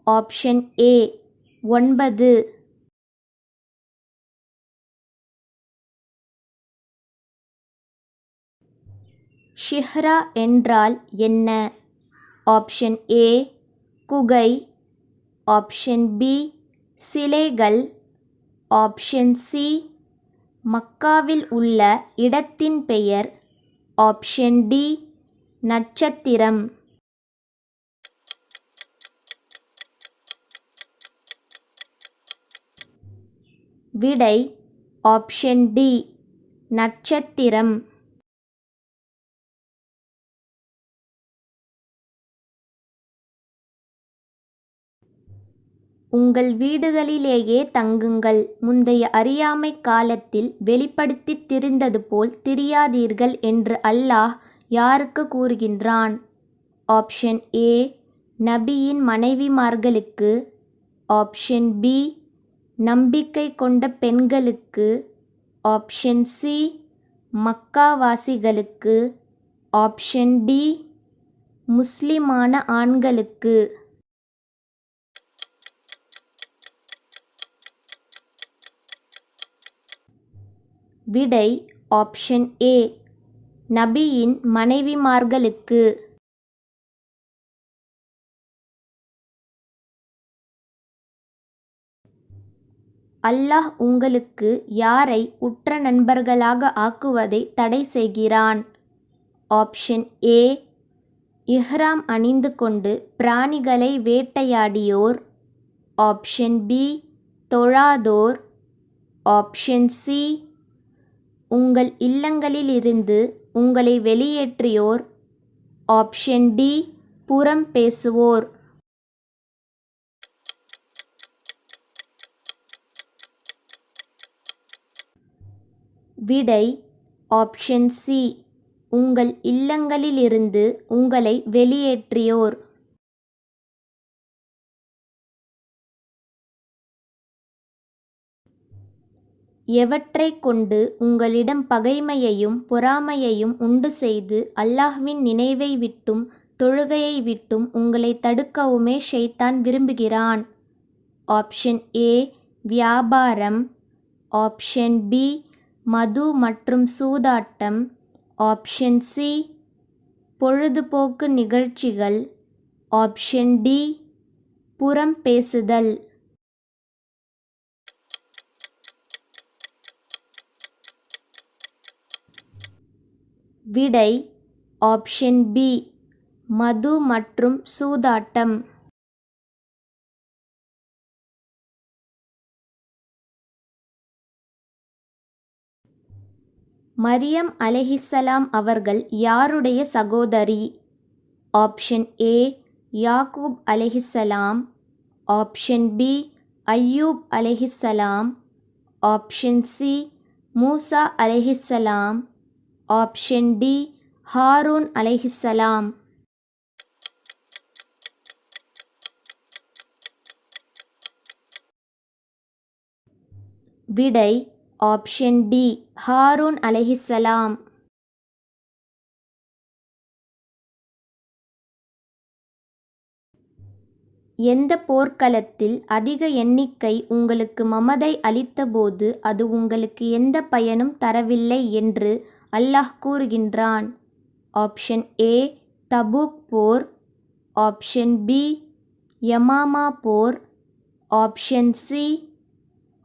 ஆப்ஷன் ஏ 9. ஷிஹ்ரா என்றால் என்ன? ஆப்ஷன் ஏ, குகை. ஆப்ஷன் பி, சிலைகள். ஆப்ஷன் சி, மக்காவில் உள்ள இடத்தின் பெயர். ஆப்ஷன் டி, நட்சத்திரம். விடை ஆப்ஷன் டி, நட்சத்திரம். உங்கள் வீடுகளிலேயே தங்குங்கள். முந்தைய அறியாமை காலத்தில் வெளிப்படுத்தித் திரிந்தது போல் திரியாதீர்கள் என்று அல்லாஹ் யாருக்கு கூறுகின்றான்? ஆப்ஷன் ஏ, நபியின் மனைவிமார்களுக்கு. ஆப்ஷன் பி, நம்பிக்கை கொண்ட பெண்களுக்கு. ஆப்ஷன் சி, மக்காவாசிகளுக்கு. ஆப்ஷன் டி, முஸ்லிமான ஆண்களுக்கு. விடை ஆப்ஷன் ஏ, நபியின் மனைவிமார்களுக்கு. அல்லாஹ் உங்களுக்கு யாரை உற்ற நண்பர்களாக ஆக்குவதை தடை செய்கிறான்? ஆப்ஷன் ஏ, இஹ்ராம் அணிந்து கொண்டு பிராணிகளை வேட்டையாடியோர். ஆப்ஷன் பி, தொழாதோர். ஆப்ஷன் சி, உங்கள் இல்லங்களிலிருந்து உங்களை வெளியேற்றியோர். ஆப்ஷன் டி, புறம் பேசுவோர். விடை ஆப்ஷன் சி, உங்கள் இல்லங்களிலிருந்து உங்களை வெளியேற்றியோர். எவற்றைக் கொண்டு உங்களிடம் பகைமையையும் பொறாமையையும் உண்டு செய்து அல்லாஹ்வின் நினைவை விட்டும் தொழுகையை விட்டும் உங்களை தடுக்கவுமே ஷைத்தான் விரும்புகிறான்? ஆப்ஷன் ஏ, வியாபாரம். ஆப்ஷன் பி, மது மற்றும் சூதாட்டம். ஆப்ஷன் சி, பொழுதுபோக்கு நிகழ்ச்சிகள். ஆப்ஷன் டி, புறம் பேசுதல். விடை ஆப்ஷன் பி, மது மற்றும் சூதாட்டம். மரியம் அலைஹிஸ்ஸலாம் அவர்கள் யாருடைய சகோதரி? ஆப்ஷன் ஏ யாக்கூப் அலைஹிஸ்ஸலாம், ஆப்ஷன் பி அய்யூப் அலைஹிஸ்ஸலாம், ஆப்ஷன் சி மூசா அலைஹிஸ்ஸலாம், ஆப்ஷன் டி ஹாரூன் அலைஹிஸ்ஸலாம். விடை ஆப்ஷன் டி ஹாரூன் அலைஹிஸ்ஸலாம். எந்த போர்க்களத்தில் அதிக எண்ணிக்கை உங்களுக்கு மமதை அளித்தபோது அது உங்களுக்கு எந்த பயனும் தரவில்லை என்று அல்லாஹ் கூறுகின்றான்? ஆப்ஷன் ஏ தபூக் போர், ஆப்ஷன் பி யமாமா போர், ஆப்ஷன் சி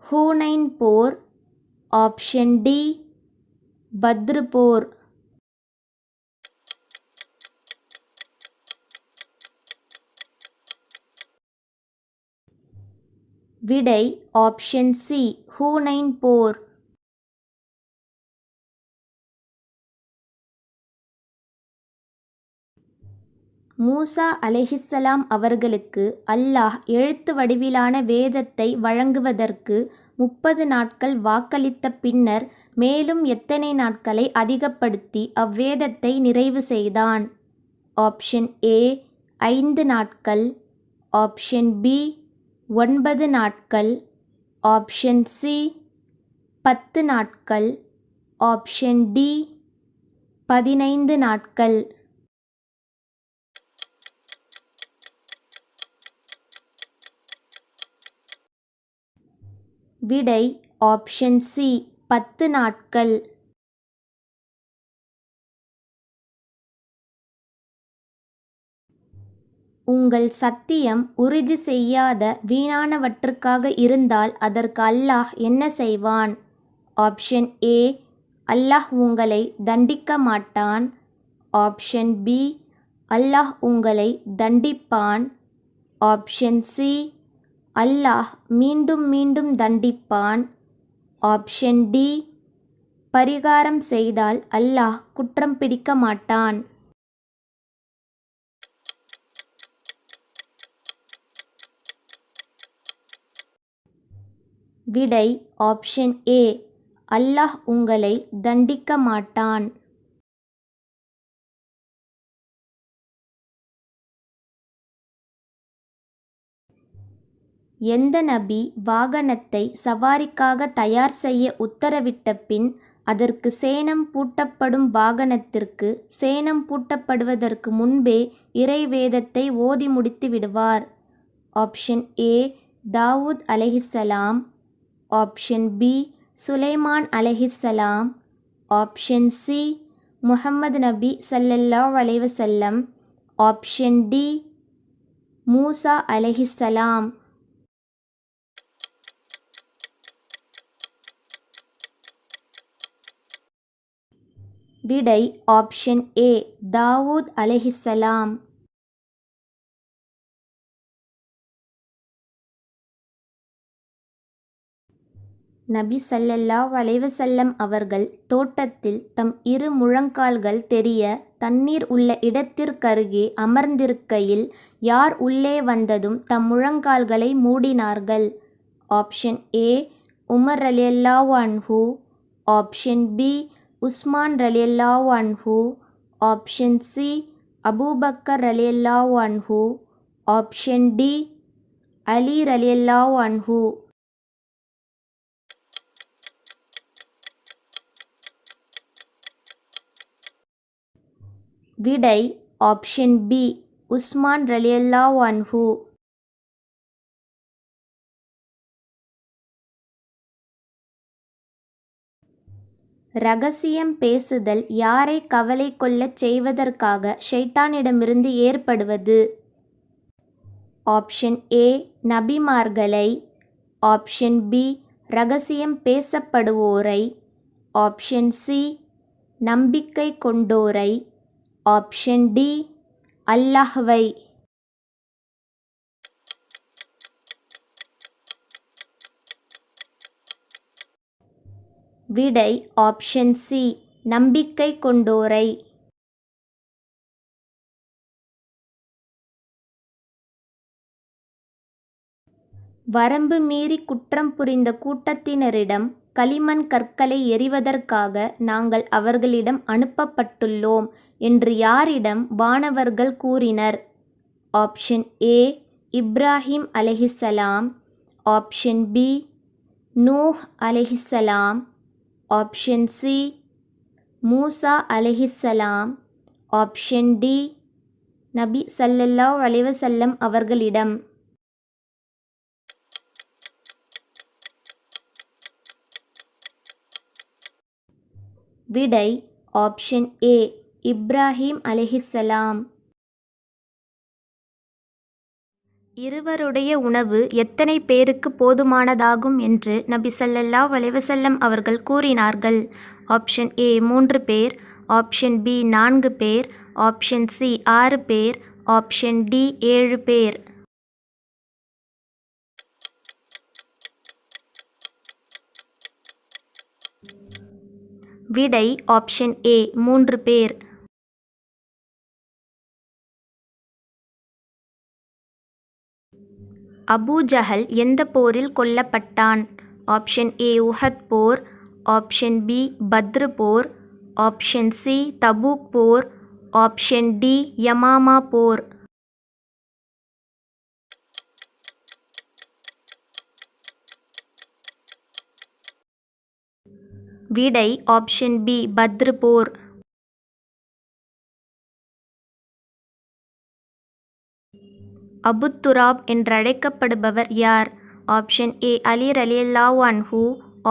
ஹூனைன் போர், ஆப்ஷன் டி பத்ரு போர். விடை ஆப்ஷன் சி ஹூனைன் போர். மூசா அலைஹிஸ்ஸலாம் அவர்களுக்கு அல்லாஹ் எழுத்து வடிவிலான வேதத்தை வழங்குவதற்கு 30 நாட்கள் வாக்களித்த பின்னர் மேலும் எத்தனை நாட்களை அதிகப்படுத்தி அவ்வேதத்தை நிறைவு செய்தான்? ஆப்ஷன் ஏ 5 நாட்கள், ஆப்ஷன் பி 9 நாட்கள், ஆப்ஷன் சி 10 நாட்கள், ஆப்ஷன் டி 15 நாட்கள். விடை ஆப்ஷன் சி 10 நாட்கள். உங்கள் சத்தியம் உறுதி செய்யாத வீணானவற்றுக்காக இருந்தால் அதற்கு அல்லாஹ் என்ன செய்வான்? ஆப்ஷன் ஏ அல்லாஹ் உங்களை தண்டிக்க மாட்டான், ஆப்ஷன் பி அல்லாஹ் உங்களை தண்டிப்பான், ஆப்ஷன் சி அல்லாஹ் மீண்டும் மீண்டும் தண்டிப்பான், ஆப்ஷன் டி பரிகாரம் செய்தால் அல்லாஹ் குற்றம் பிடிக்க மாட்டான். விடை ஆப்ஷன் ஏ அல்லாஹ் உங்களை தண்டிக்க மாட்டான். எந்த நபி வாகனத்தை சவாரிக்காக தயார் செய்ய உத்தரவிட்ட பின் அதற்கு சேணம் பூட்டப்படும் வாகனத்திற்கு சேணம் பூட்டப்படுவதற்கு முன்பே இறைவேதத்தை ஓதி முடித்து விடுவார்? ஆப்ஷன் ஏ தாவூத் அலைஹிஸ்ஸலாம், ஆப்ஷன் பி சுலைமான் அலைஹிஸ்ஸலாம், ஆப்ஷன் சி முஹம்மது நபி ஸல்லல்லாஹு அலைஹி வஸல்லம், ஆப்ஷன் டி மூசா அலைஹிஸ்ஸலாம். விடை ஆப்ஷன் ஏ தாவூத் அலைஹிஸ்ஸலாம். நபி ஸல்லல்லாஹு அலைஹி வஸல்லம் அவர்கள் தோட்டத்தில் தம் 2 முழங்கால்கள் தெரிய தண்ணீர் உள்ள இடத்திற்கருகே அமர்ந்திருக்கையில் யார் உள்ளே வந்ததும் தம் முழங்கால்களை மூடினார்கள்? ஆப்ஷன் ஏ உமர் ரலியல்லாஹு அன்ஹு, ஆப்ஷன் பி உஸ்மான் ரலியல்லாஹு அன்ஹு, ஆப்ஷன் சி அபூபக்கர் ரலியல்லாஹு அன்ஹு, ஆப்ஷன் டி அலி ரலியல்லாஹு அன்ஹு. விடை ஆப்ஷன் பி உஸ்மான் ரலியல்லாஹு அன்ஹு. ரகசியம் பேசுதல் யாரை கவலை கொள்ளச் செய்வதற்காக ஷைத்தானிடமிருந்து ஏற்படுவது? ஆப்ஷன் ஏ நபிமார்களை, ஆப்ஷன் பி ரகசியம் பேசப்படுவோரை, ஆப்ஷன் சி நம்பிக்கை கொண்டோரை, ஆப்ஷன் டி அல்லாஹ்வை. விடை ஆப்ஷன் சி நம்பிக்கை கொண்டோரை. வரம்பு மீறி குற்றம் புரிந்த கூட்டத்தினரிடம் களிமண் கற்களை எறிவதற்காக நாங்கள் அவர்களிடம் அனுப்பப்பட்டுள்ளோம் என்று யாரிடம் வானவர்கள் கூறினர்? ஆப்ஷன் ஏ இப்ராஹிம் அலைஹிஸ்ஸலாம், ஆப்ஷன் பி நூஹ் அலைஹிஸ்ஸலாம், ஆப்ஷன் சி மூசா அலைஹிஸ்ஸலாம், ஆப்ஷன் டி நபி ஸல்லல்லாஹு அலைஹி வஸல்லம் அவர்களிடம். விடை ஆப்ஷன் ஏ இப்ராஹிம் அலைஹிஸ்ஸலாம். இருவருடைய உணவு எத்தனை பேருக்கு போதுமானதாகும் என்று நபி ஸல்லல்லாஹு அலைஹி வஸல்லம் அவர்கள் கூறினார்கள்? ஆப்ஷன் ஏ 3 பேர், ஆப்ஷன் பி 4 பேர், ஆப்ஷன் சி 6 பேர், ஆப்ஷன் டி 7 பேர். விடை ஆப்ஷன் ஏ 3 பேர். அபூ ஜஹல் எந்த போரில் கொல்லப்பட்டான்? ஆப்ஷன் ஏ உஹத் போர், ஆப்ஷன் பி பத்ர் போர், ஆப்ஷன் சி தபூக் போர், ஆப்ஷன் டி யமாமா போர். விடை ஆப்ஷன் பி பத்ர் போர். அபுத்துராப் என்றழைக்கப்படுபவர் யார்? ஆப்ஷன் ஏ அலி ரலியல்லாஹு அன்ஹு,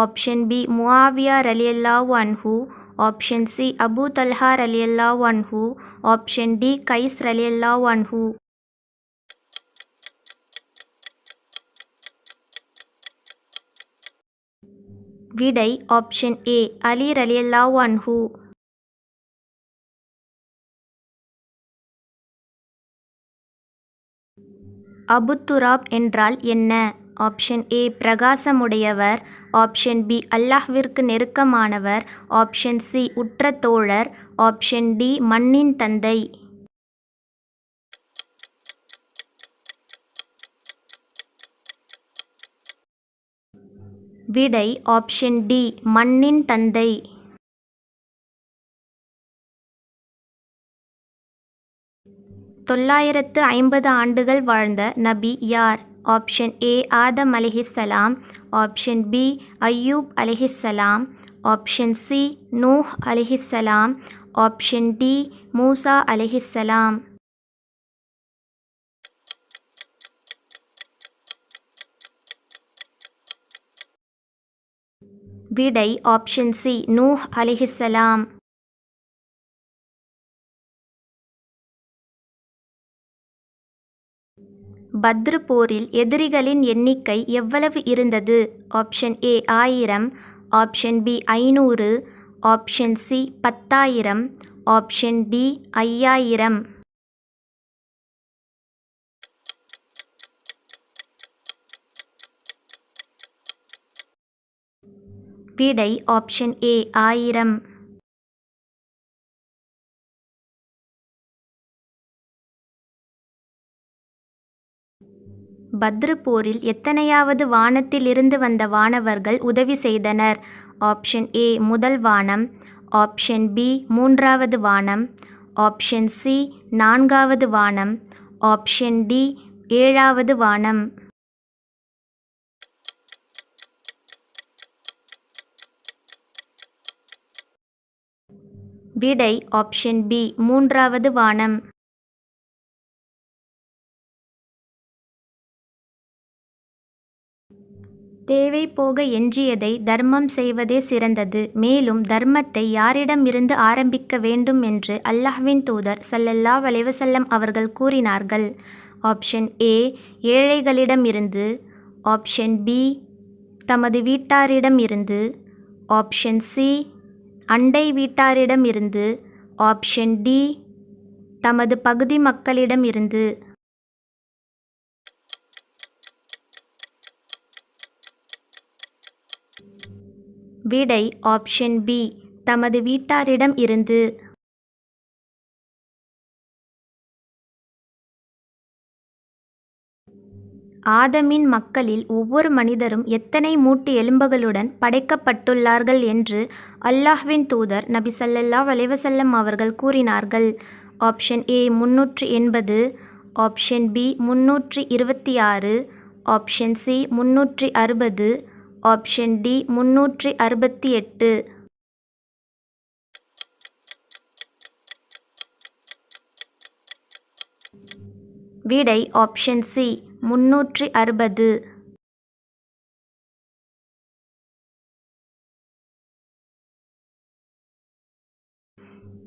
ஆப்ஷன் பி முஆவியா ரலியல்லாஹு அன்ஹு, ஆப்ஷன் சி அபூ தல்ஹா ரலியல்லாஹு அன்ஹு, ஆப்ஷன் டி கைஸ் ரலியல்லாஹு அன்ஹு. விடை ஆப்ஷன் ஏ அலி ரலியல்லாஹு அன்ஹு. அபுத்துராப் என்றால் என்ன? ஆப்ஷன் ஏ பிரகாசமுடையவர், ஆப்ஷன் பி அல்லாஹ்விற்கு நெருக்கமானவர், ஆப்ஷன் சி உற்ற தோழர், ஆப்ஷன் டி மண்ணின் தந்தை. விடை ஆப்ஷன் டி மண்ணின் தந்தை. 950 ஆண்டுகள் வாழ்ந்த நபி யார்? ஆப்ஷன் ஏ ஆதம் அலைஹிஸ்ஸலாம், ஆப்ஷன் பி அய்யூப் அலைஹிஸ்ஸலாம், ஆப்ஷன் சி நூஹ் அலைஹிஸ்ஸலாம், ஆப்ஷன் டி மூசா அலைஹிஸ்ஸலாம். விடை ஆப்ஷன் சி நூஹ் அலைஹிஸ்ஸலாம். பத்ர் போரில் எதிரிகளின் எண்ணிக்கை எவ்வளவு இருந்தது? Option A 1000, option B 500, option C 10,000, option D 5000. விடை ஆப்ஷன் ஏ 1000. பத்ர் போரில் எத்தனையாவது வானத்திலிருந்து வந்த வானவர்கள் உதவி செய்தனர்? ஆப்ஷன் ஏ முதல் வானம், ஆப்ஷன் பி 3வது வானம், ஆப்ஷன் சி 4வது வானம், ஆப்ஷன் டி 7வது வானம். விடை ஆப்ஷன் பி 3வது வானம். தேவை போக எஞ்சியதை தர்மம் செய்வதே சிறந்தது. மேலும் தர்மத்தை யாரிடமிருந்து ஆரம்பிக்க வேண்டும் என்று அல்லாஹ்வின் தூதர் ஸல்லல்லாஹு அலைஹி வஸல்லம் அவர்கள் கூறினார்கள்? ஆப்ஷன் ஏ ஏழைகளிடமிருந்து, ஆப்ஷன் பி தமது வீட்டாரிடமிருந்து, ஆப்ஷன் சி அண்டை வீட்டாரிடமிருந்து, ஆப்ஷன் டி தமது பகுதி மக்களிடமிருந்து. விடை ஆப்ஷன் பி தமது வீட்டாரிடம் இருந்து. ஆதமின் மக்களில் ஒவ்வொரு மனிதரும் எத்தனை மூட்டு எலும்புகளுடன் படைக்கப்பட்டுள்ளார்கள் என்று அல்லாஹ்வின் தூதர் நபி ஸல்லல்லாஹு அலைஹி வஸல்லம் அவர்கள் கூறினார்கள். Option A 380, option B 326, option C 360, option D 368. விடை ஆப்ஷன் சி 360.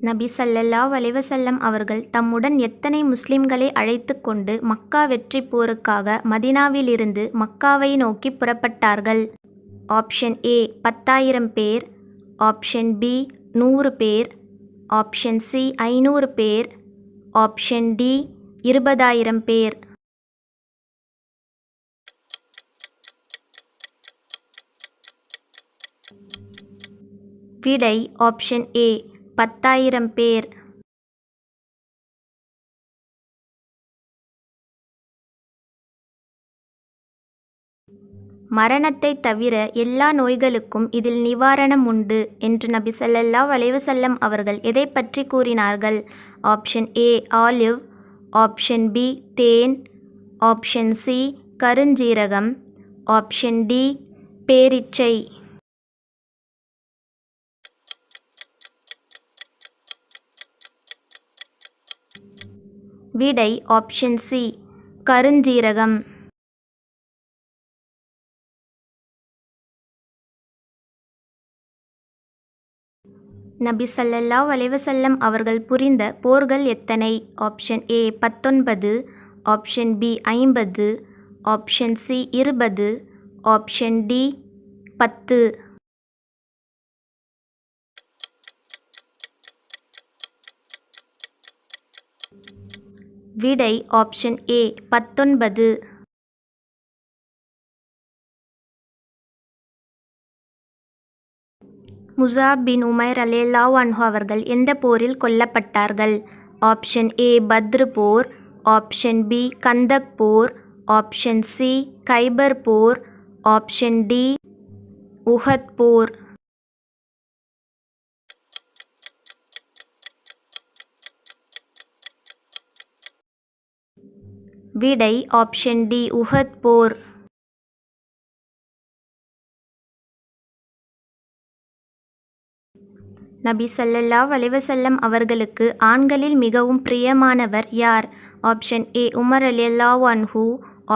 நபி ஸல்லல்லாஹு அலைஹி வஸல்லம் அவர்கள் தம்முடன் எத்தனை முஸ்லிம்களை அழைத்து கொண்டு மக்கா வெற்றி போருக்காக மதீனாவிலிருந்து மக்காவை நோக்கி புறப்பட்டார்கள்? ஆப்ஷன் ஏ 10,000 பேர், ஆப்ஷன் பி 100 பேர், ஆப்ஷன் சி 500 பேர், ஆப்ஷன் டி 20,000 பேர். விடை ஆப்ஷன் ஏ 10,000 பேர். மரணத்தை தவிர எல்லா நோய்களுக்கும் இதில் நிவாரணம் உண்டு என்று நபி ஸல்லல்லாஹு அலைஹி வஸல்லம் அவர்கள் எதை பற்றி கூறினார்கள்? Option A olive, option B தேன், ஆப்ஷன் சி கருஞ்சீரகம், ஆப்ஷன் டி பேரீச்சை. விடை ஆப்ஷன் சி கருஞ்சீரகம். நபி ஸல்லல்லாஹு அலைஹி வஸல்லம் அவர்கள் புரிந்த போர்கள் எத்தனை? Option A 19, option B 50, option C 20, option D 10. விடை option A 19. Musab bin Umair ரலியல்லாஹு அன்ஹு அவர்கள் எந்த போரில் கொல்லப்பட்டார்கள்? ஆப்ஷன் ஏ பத்ர் போர், ஆப்ஷன் பி கந்தக் போர், ஆப்ஷன் சி கைபர் போர், ஆப்ஷன் டி உஹத் போர். விடை ஆப்ஷன் டி உஹத் போர். நபி ஸல்லல்லாஹு அலைஹி வஸல்லம் அவர்களுக்கு ஆண்களில் மிகவும் பிரியமானவர் யார்? ஆப்ஷன் ஏ உமர் ரலியல்லாஹு அன்ஹு,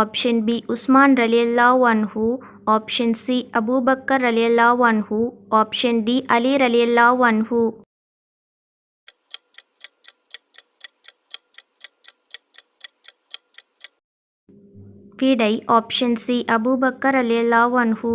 ஆப்ஷன் பி உஸ்மான் ரலியல்லாஹு அன்ஹு, ஆப்ஷன் சி அபூபக்கர் ரலியல்லாஹு அன்ஹு, ஆப்ஷன் டி அலி ரலியல்லாஹு அன்ஹு. விடை ஆப்ஷன் சி அபூபக்கர் ரலியல்லாஹு அன்ஹு.